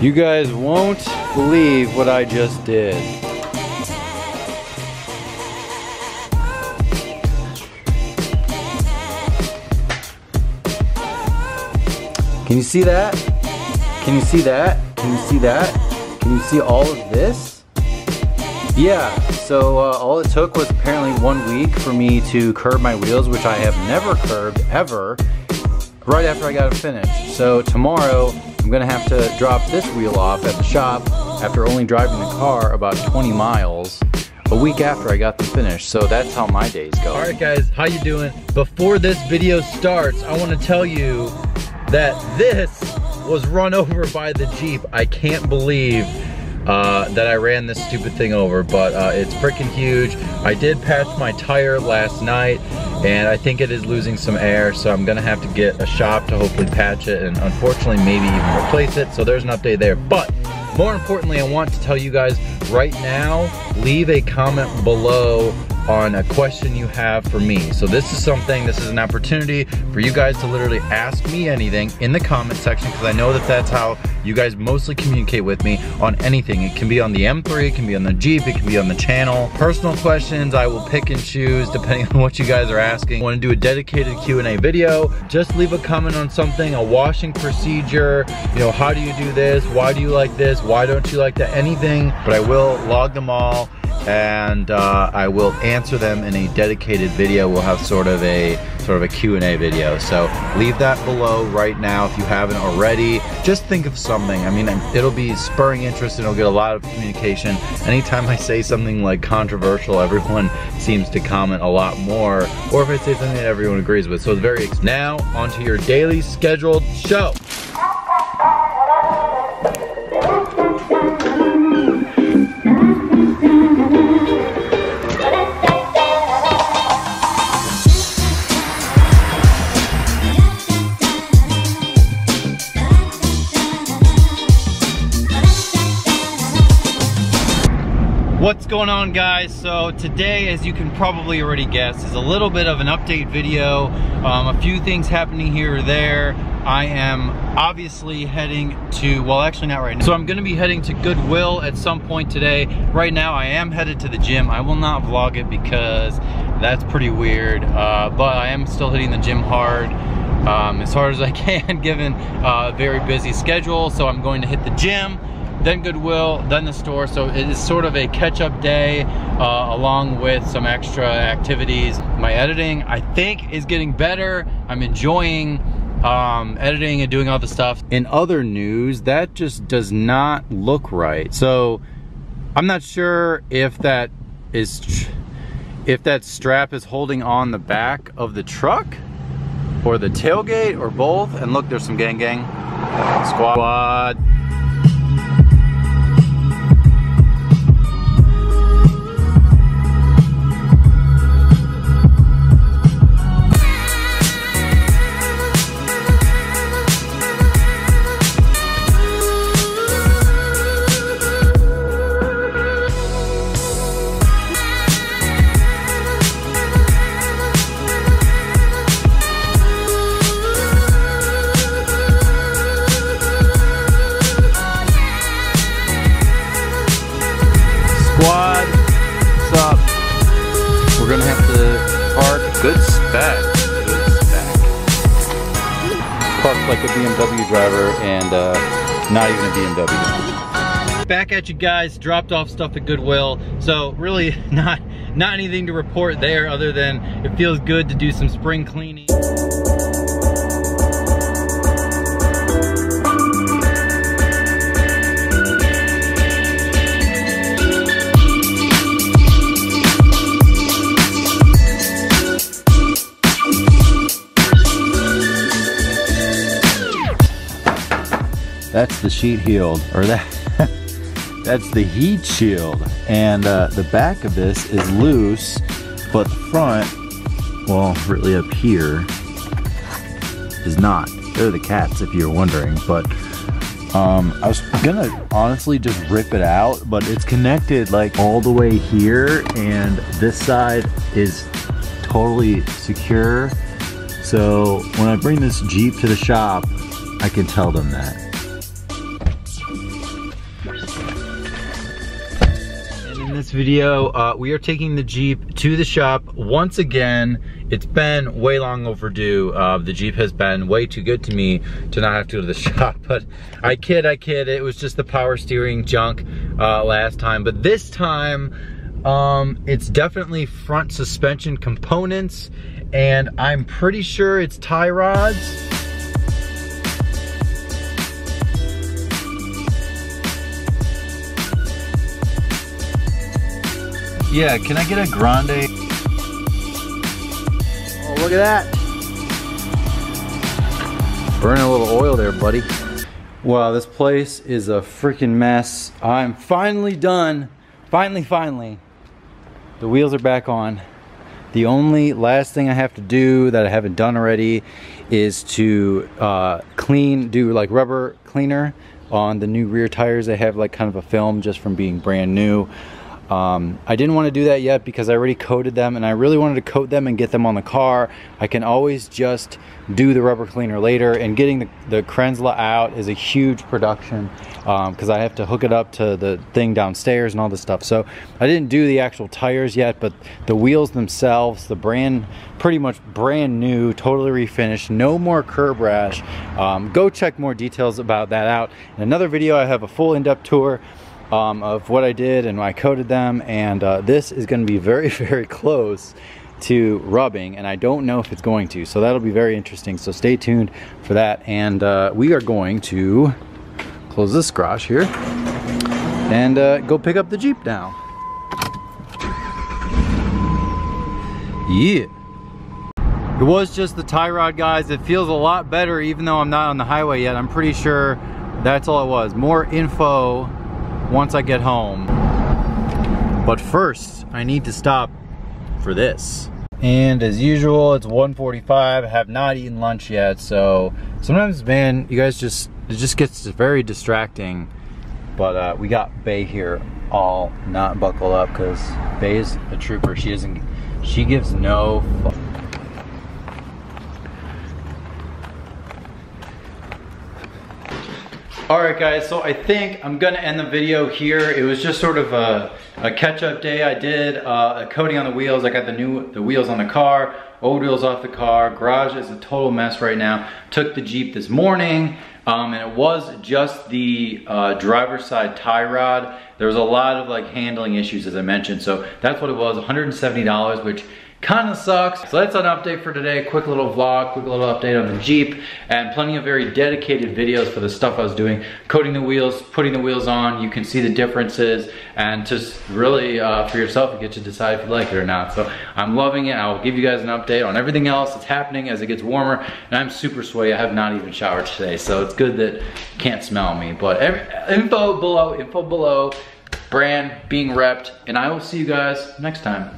You guys won't believe what I just did. Can you see that? Can you see that? Can you see that? Can you see all of this? Yeah, so all it took was apparently 1 week for me to curb my wheels, which I have never curbed ever, right after I got them finished. So tomorrow, I'm gonna have to drop this wheel off at the shop after only driving the car about 20 miles a week after I got them finished. So that's how my days go. All right guys, how you doing? Before this video starts, I wanna tell you that this was run over by the Jeep. I can't believe that I ran this stupid thing over, but it's freaking huge. I did patch my tire last night, and I think it is losing some air, so I'm gonna have to get a shop to hopefully patch it, and unfortunately maybe even replace it, so there's an update there. But more importantly, I want to tell you guys right now, leave a comment below on a question you have for me. So this is an opportunity for you guys to literally ask me anything in the comment section, because I know that that's how you guys mostly communicate with me on anything. It can be on the M3, it can be on the Jeep, it can be on the channel. Personal questions, I will pick and choose depending on what you guys are asking. I want to do a dedicated Q&A video. Just leave a comment on something, a washing procedure, you know, how do you do this? Why do you like this? Why don't you like that? Anything, but I will log them all, and I will answer them in a dedicated video. We'll have sort of a Q&A video. So leave that below right now if you haven't already. Just think of something. I mean, it'll be spurring interest and it'll get a lot of communication. Anytime I say something like controversial, everyone seems to comment a lot more. Or if I say something that everyone agrees with. So it's very exciting. Now, onto your daily scheduled show. What's going on, guys? So today, as you can probably already guess, is a little bit of an update video. A few things happening here or there. I am obviously heading to, well, actually not right now. So I'm gonna be heading to Goodwill at some point today. Right now I am headed to the gym. I will not vlog it because that's pretty weird, but I am still hitting the gym hard. As hard as I can, given a very busy schedule. So I'm going to hit the gym, then Goodwill, then the store. So it is sort of a catch-up day, along with some extra activities. My editing, I think, is getting better. I'm enjoying editing and doing all the stuff. In other news, that just does not look right. So I'm not sure if that strap is holding on the back of the truck or the tailgate or both. And look, there's some gang squad. Squad, what's up? We're gonna have to park good spec. Parked like a BMW driver and not even a BMW. Back at you guys, dropped off stuff at Goodwill. So really not anything to report there other than it feels good to do some spring cleaning. That's the sheet healed, or that's the heat shield. And the back of this is loose, but the front, well, really up here, is not. They're the cats, if you're wondering. But I was gonna honestly just rip it out, but it's connected like all the way here, and this side is totally secure. So when I bring this Jeep to the shop, I can tell them that. in this video, we are taking the Jeep to the shop once again. It's been way long overdue. The Jeep has been way too good to me to not have to go to the shop, but I kid, it was just the power steering junk last time. But this time, it's definitely front suspension components, and I'm pretty sure it's tie rods. Yeah, can I get a grande? Oh, look at that. Burning a little oil there, buddy. Wow, this place is a freaking mess. I'm finally done. Finally. The wheels are back on. The only last thing I have to do that I haven't done already is to do like rubber cleaner on the new rear tires. They have like kind of a film just from being brand new. I didn't want to do that yet because I already coated them, and I really wanted to coat them and get them on the car. I can always just do the rubber cleaner later, and getting the Krenzla out is a huge production because I have to hook it up to the thing downstairs and all this stuff. So I didn't do the actual tires yet, but the wheels themselves, pretty much brand new, totally refinished, no more curb rash. Go check more details about that out. In another video, I have a full in-depth tour of what I did and I coated them, and this is going to be very, very close to rubbing, and I don't know if it's going to, so that'll be very interesting. So stay tuned for that, and we are going to close this garage here and go pick up the Jeep now. Yeah. It was just the tie rod, guys. It feels a lot better even though I'm not on the highway yet. I'm pretty sure that's all it was. More info once I get home. But first, I need to stop for this. And as usual, it's 1:45. I have not eaten lunch yet, so sometimes, man, you guys it just gets very distracting. But we got Bae here all not buckled up because Bae's a trooper. She gives no fuck. Alright guys, so I think I'm gonna end the video here. It was just sort of a catch-up day. I did a coating on the wheels. I got the wheels on the car, old wheels off the car. Garage is a total mess right now. Took the Jeep this morning, and it was just the driver's side tie rod. There was a lot of like handling issues, as I mentioned, so that's what it was, $170, which kind of sucks. So that's an update for today. Quick little vlog, quick little update on the Jeep, and plenty of very dedicated videos for the stuff I was doing. Coating the wheels, putting the wheels on, you can see the differences, and just really for yourself, you get to decide if you like it or not. So I'm loving it. I'll give you guys an update on everything else that's happening as it gets warmer, and I'm super sweaty. I have not even showered today, so it's good that you can't smell me. But info below, brand being repped, and I will see you guys next time.